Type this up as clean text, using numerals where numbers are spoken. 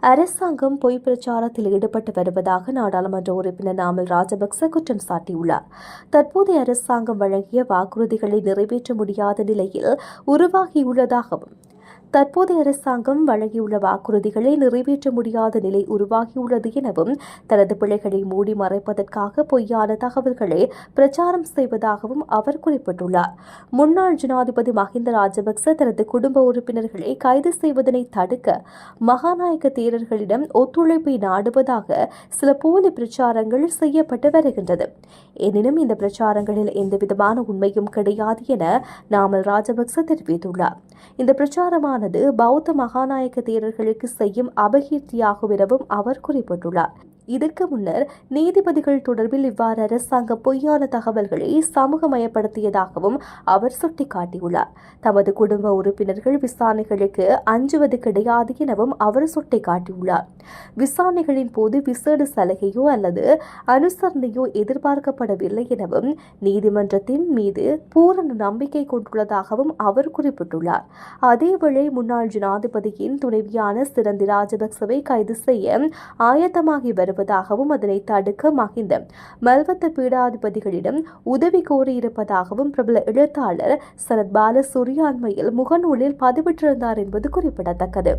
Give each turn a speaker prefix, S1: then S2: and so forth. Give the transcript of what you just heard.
S1: அரசாங்கம் பொய் பிரச்சாரத்தில் ஈடுபட்டு வருவதாக நாடாளுமன்ற உறுப்பினர் நாமல் ராஜபக்ச குற்றம் சாட்டியுள்ளார். தற்போதைய அரசாங்கம் வழங்கிய வாக்குறுதிகளை நிறைவேற்ற முடியாத நிலையில் உருவாகியுள்ளதாகவும் தற்போதைய அரசாங்கம் வழங்கியுள்ள வாக்குறுதிகளை நிறைவேற்ற முடியாத நிலை உருவாகியுள்ளது எனவும் தனது பிழைகளை மூடி மறைப்பதற்காக பொய்யான தகவல்களை பிரச்சாரம் செய்வதாகவும் அவர் குறிப்பிட்டுள்ளார். முன்னாள் ஜனாதிபதி மஹிந்த ராஜபக்ச தனது குடும்ப உறுப்பினர்களை கைது செய்வதனை தடுக்க மகாநாயக்க தேரர்களிடம் ஒத்துழைப்பை நாடுவதாக சில போலி பிரச்சாரங்கள் செய்யப்பட்டு வருகின்றது. எனினும் இந்த பிரச்சாரங்களில் எந்தவிதமான உண்மையும் கிடையாது என நாமல் ராஜபக்ச தெரிவித்துள்ளார். இந்த பிரச்சாரமான பௌத்த மகாநாயக்க தேரர்களுக்கு செய்யும் அபகீர்த்தியாகும் எனவும் அவர் குறிப்பிட்டுள்ளார். இதற்கு முன்னர் நீதிபதிகள் தொடர்பில் இவ்வாறு அரசாங்கம் பொய்யான தகவல்களை சமூகமயப்படுத்தியதாகவும் அவர் சுட்டிக்காட்டியுள்ளார். தமது குடும்ப உறுப்பினர்கள் விசாரணைகளுக்கு அஞ்சுவது கிடையாது எனவும் அவர் சுட்டிக்காட்டியுள்ளார். விசாரணைகளின் போது விசேட சலுகையோ அல்லது அனுசரணையோ எதிர்பார்க்கப்படவில்லை எனவும் நீதிமன்றத்தின் மீது பூரண நம்பிக்கை கொண்டுள்ளதாகவும் அவர் குறிப்பிட்டுள்ளார். அதேவேளை முன்னாள் ஜனாதிபதியின் துணைவியான சிரந்தி ராஜபக்சவை கைது செய்ய ஆயத்தமாகி வருவதாகவும் அதனை தடுக்க மஹிந்த மல்வத்த பீடாதிபதிகளிடம் உதவி கோரியிருப்பதாகவும் பிரபல எழுத்தாளர் சரத் பாலசூரிய அண்மையில் முகநூலில் பதிவிட்டிருந்தார் என்பது குறிப்பிடத்தக்கது.